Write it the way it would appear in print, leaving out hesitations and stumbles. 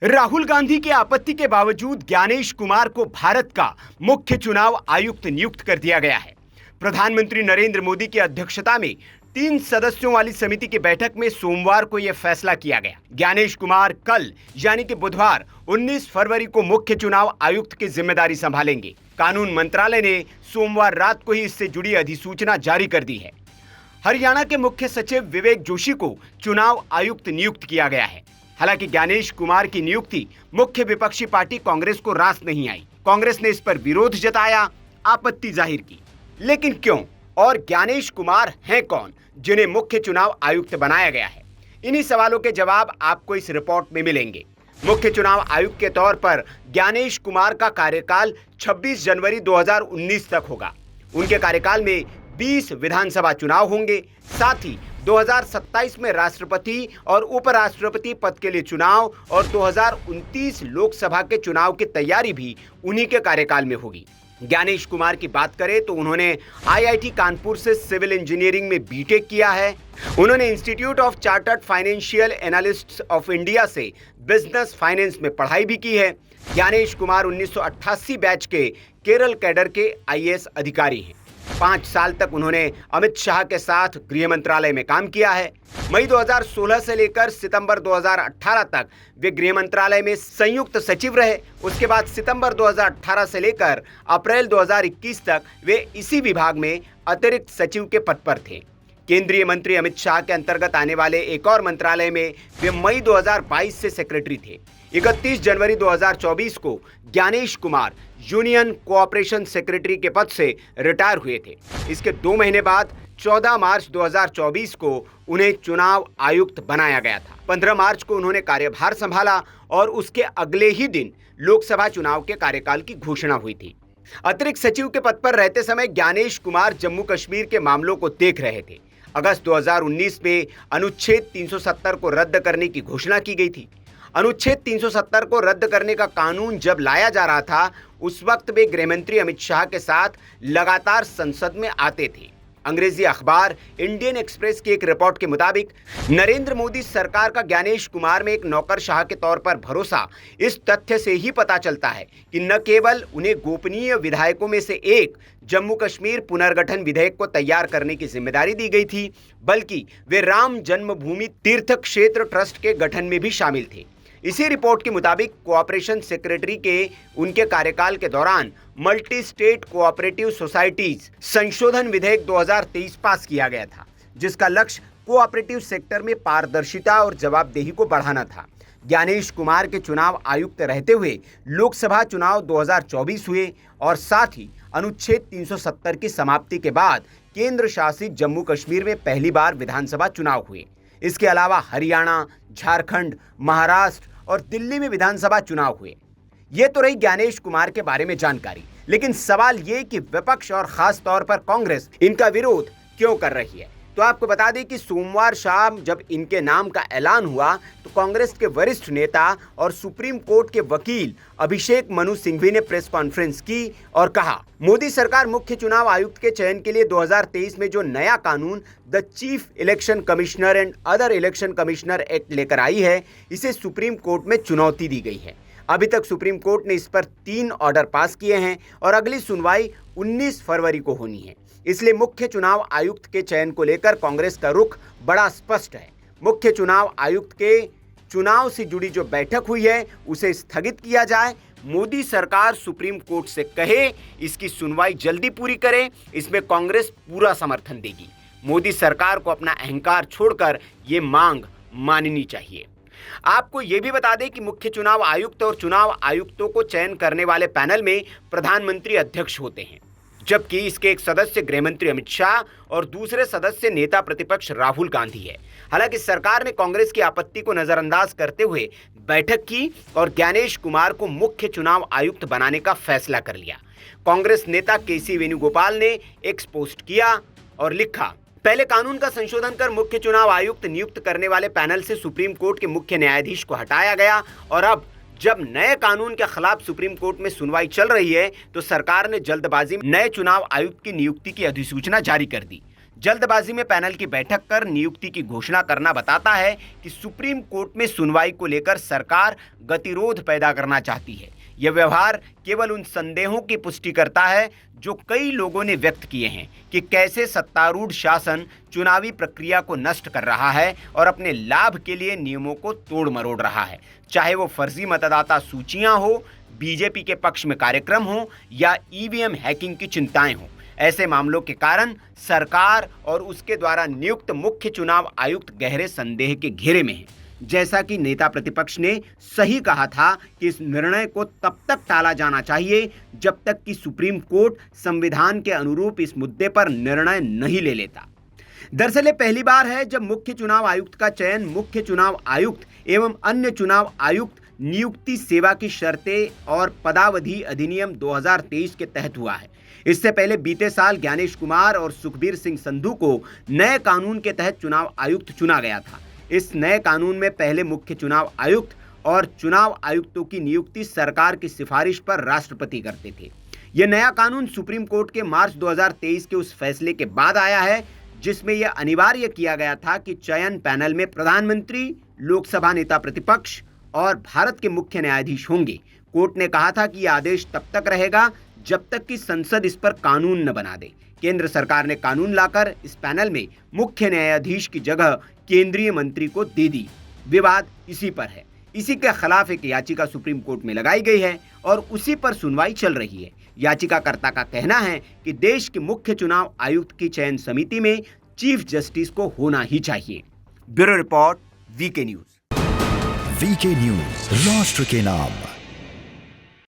राहुल गांधी की आपत्ति के बावजूद ज्ञानेश कुमार को भारत का मुख्य चुनाव आयुक्त नियुक्त कर दिया गया है। प्रधानमंत्री नरेंद्र मोदी की अध्यक्षता में 3 सदस्यों वाली समिति की बैठक में सोमवार को यह फैसला किया गया। ज्ञानेश कुमार कल यानी कि बुधवार 19 फरवरी को मुख्य चुनाव आयुक्त की जिम्मेदारी संभालेंगे। कानून मंत्रालय ने सोमवार रात को ही इससे जुड़ी अधिसूचना जारी कर दी है। हरियाणा के मुख्य सचिव विवेक जोशी को चुनाव आयुक्त नियुक्त किया गया है। हालांकि ज्ञानेश कुमार की नियुक्ति मुख्य विपक्षी पार्टी कांग्रेस को रास नहीं आई। कांग्रेस ने इस पर विरोध जताया, आपत्ति जाहिर की। लेकिन क्यों और ज्ञानेश कुमार हैं कौन जिन्हें मुख्य चुनाव आयुक्त बनाया गया है? इन्हीं सवालों के जवाब आपको इस रिपोर्ट में मिलेंगे। मुख्य चुनाव आयुक्त के तौर पर ज्ञानेश कुमार का कार्यकाल 26 जनवरी 2019 तक होगा। उनके कार्यकाल में 20 विधानसभा चुनाव होंगे। साथ ही 2027 में राष्ट्रपति और उपराष्ट्रपति पद के लिए चुनाव और 2029 लोकसभा के चुनाव की तैयारी भी उन्हीं के कार्यकाल में होगी। ज्ञानेश कुमार की बात करें तो उन्होंने आईआईटी कानपुर से सिविल इंजीनियरिंग में बीटेक किया है। उन्होंने institute of chartered financial analysts of India से बिजनेस फाइनेंस में पढ़ाई भी की है। ज्ञानेश कुमार 1988 बैच के केरल कैडर के आईएएस अधिकारी हैं। 5 साल तक उन्होंने अमित शाह के साथ गृह मंत्रालय में काम किया है। मई 2016 से लेकर सितंबर 2018 तक वे गृह मंत्रालय में संयुक्त सचिव रहे। उसके बाद सितंबर 2018 से लेकर अप्रैल 2021 तक वे इसी विभाग में अतिरिक्त सचिव के पद पर थे। केंद्रीय मंत्री अमित शाह के अंतर्गत आने वाले एक और मंत्रालय में वे मई 2022 से सेक्रेटरी थे। 31 जनवरी 2024 को Gyanesh Kumar union cooperation secretary के पद से रिटायर हुए थे। इसके 2 महीने बाद 14 मार्च 2024 को उन्हें चुनाव आयुक्त बनाया गया था। 15 मार्च को उन्होंने कार्यभार संभाला और उसके अगले ही दिन लोकसभा चुनाव के कार्यकाल की घोषणा हुई थी। अतिरिक्त सचिव के पद पर रहते समय ज्ञानेश कुमार जम्मू कश्मीर के मामलों को देख रहे थे। अगस्त 2019 में अनुच्छेद 370 को रद्द करने की घोषणा की गई थी। अनुच्छेद 370 को रद्द करने का कानून जब लाया जा रहा था, उस वक्त वे गृहमंत्री अमित शाह के साथ लगातार संसद में आते थे। अंग्रेजी अखबार इंडियन एक्सप्रेस की एक रिपोर्ट के मुताबिक नरेंद्र मोदी सरकार का ज्ञानेश कुमार में एक नौकरशाह के तौर पर भरोसा इस तथ्य से ही पता चलता है कि न केवल उन्हें गोपनीय विधायकों में से एक जम्मू कश्मीर पुनर्गठन विधेयक को तैयार करने की जिम्मेदारी दी गई थी, बल्कि वे राम जन्मभूमि तीर्थ क्षेत्र ट्रस्ट के गठन में भी शामिल थे। इसी रिपोर्ट के मुताबिक कोऑपरेशन सेक्रेटरी के उनके कार्यकाल के दौरान मल्टी स्टेट कोऑपरेटिव सोसाइटीज संशोधन विधेयक 2023 पास किया गया था, जिसका लक्ष्य कोऑपरेटिव सेक्टर में पारदर्शिता और जवाबदेही को बढ़ाना था। ज्ञानेश कुमार के चुनाव आयुक्त रहते हुए लोकसभा चुनाव 2024 हुए और साथ ही अनुच्छेद 370 की समाप्ति के बाद केंद्र शासित जम्मू कश्मीर में पहली बार विधानसभा चुनाव हुए। इसके अलावा हरियाणा, झारखंड, महाराष्ट्र और दिल्ली में विधानसभा चुनाव हुए। ये तो रही ज्ञानेश कुमार के बारे में जानकारी, लेकिन सवाल ये कि विपक्ष और खास तौर पर कांग्रेस इनका विरोध क्यों कर रही है। तो आपको बता दें कि सोमवार शाम जब इनके नाम का ऐलान हुआ तो कांग्रेस के वरिष्ठ नेता और सुप्रीम कोर्ट के वकील अभिषेक मनु सिंघवी ने प्रेस कॉन्फ्रेंस की और कहा, मोदी सरकार मुख्य चुनाव आयुक्त के चयन के लिए 2023 में जो नया कानून the chief election commissioner and other election commissioner act लेकर आई है, इसे सुप्रीम कोर्ट में चुनौती दी गई है। अभी तक सुप्रीम कोर्ट ने इस पर 3 ऑर्डर पास किए हैं और अगली सुनवाई 19 फरवरी को होनी है। इसलिए मुख्य चुनाव आयुक्त के चयन को लेकर कांग्रेस का रुख बड़ा स्पष्ट है। मुख्य चुनाव आयुक्त के चुनाव से जुड़ी जो बैठक हुई है उसे स्थगित किया जाए। मोदी सरकार सुप्रीम कोर्ट से कहे इसकी सुनवाई जल्दी पूरी करे, इसमें कांग्रेस पूरा समर्थन देगी। मोदी सरकार को अपना अहंकार छोड़कर ये मांग माननी चाहिए। आपको ये भी बता दें कि मुख्य चुनाव आयुक्त और चुनाव आयुक्तों को चयन करने वाले पैनल में प्रधानमंत्री अध्यक्ष होते हैं, जबकि इसके एक सदस्य गृहमंत्री अमित शाह और दूसरे सदस्य नेता प्रतिपक्ष राहुल गांधी है। हालांकि सरकार ने कांग्रेस की आपत्ति को नजरअंदाज करते हुए बैठक की और ज्ञानेश कुमार को मुख्य चुनाव आयुक्त बनाने का फैसला कर लिया। कांग्रेस नेता केसी वेणुगोपाल ने एक पोस्ट किया और लिखा, पहले कानून का संशोधन कर मुख्य चुनाव आयुक्त नियुक्त करने वाले पैनल से सुप्रीम कोर्ट के मुख्य न्यायाधीश को हटाया गया और अब जब नए कानून के खिलाफ सुप्रीम कोर्ट में सुनवाई चल रही है तो सरकार ने जल्दबाजी में नए चुनाव आयुक्त की नियुक्ति की अधिसूचना जारी कर दी। जल्दबाजी में पैनल की बैठक कर नियुक्ति की घोषणा करना बताता है कि सुप्रीम कोर्ट में सुनवाई को लेकर सरकार गतिरोध पैदा करना चाहती है। यह व्यवहार केवल उन संदेहों की पुष्टि करता है जो कई लोगों ने व्यक्त किए हैं कि कैसे सत्तारूढ़ शासन चुनावी प्रक्रिया को नष्ट कर रहा है और अपने लाभ के लिए नियमों को तोड़ मरोड़ रहा है। चाहे वो फर्जी मतदाता सूचियां हो, बीजेपी के पक्ष में कार्यक्रम हो या ईवीएम हैकिंग की चिंताएं हो, ऐसे मामलों के कारण सरकार और उसके द्वारा नियुक्त मुख्य चुनाव आयुक्त गहरे संदेह के घेरे में है। जैसा कि नेता प्रतिपक्ष ने सही कहा था कि इस निर्णय को तब तक टाला जाना चाहिए जब तक कि सुप्रीम कोर्ट संविधान के अनुरूप इस मुद्दे पर निर्णय नहीं ले लेता। दरअसल ये पहली बार है जब मुख्य चुनाव आयुक्त का चयन मुख्य चुनाव आयुक्त एवं अन्य चुनाव आयुक्त नियुक्ति सेवा की शर्तें और पदावधि अधिनियम 2023 के तहत हुआ है। इससे पहले बीते साल ज्ञानेश कुमार और सुखबीर सिंह संधू को नए कानून के तहत चुनाव आयुक्त चुना गया था। इस नए कानून में पहले मुख्य चुनाव आयुक्त और चुनाव आयुक्तों की नियुक्ति सरकार की सिफारिश पर राष्ट्रपति करते थे। यह नया कानून सुप्रीम कोर्ट के मार्च 2023 के उस फैसले के बाद आया है जिसमें यह अनिवार्य किया गया था कि चयन पैनल में प्रधानमंत्री, लोकसभा नेता प्रतिपक्ष और भारत के मुख्य न्यायाधीश होंगे। कोर्ट ने कहा था कि यह आदेश तब तक रहेगा जब तक कि संसद इस पर कानून न बना दे। केंद्र सरकार ने कानून लाकर इस पैनल में मुख्य न्यायाधीश की जगह केंद्रीय मंत्री को दे दी। विवाद इसी पर है। इसी के खिलाफ एक याचिका सुप्रीम कोर्ट में लगाई गई है और उसी पर सुनवाई चल रही है। याचिकाकर्ता का कहना है कि देश के मुख्य चुनाव आयुक्त की चयन समिति में चीफ जस्टिस को होना ही चाहिए। Bureau report, VK news. VK news, राष्ट्र के नाम।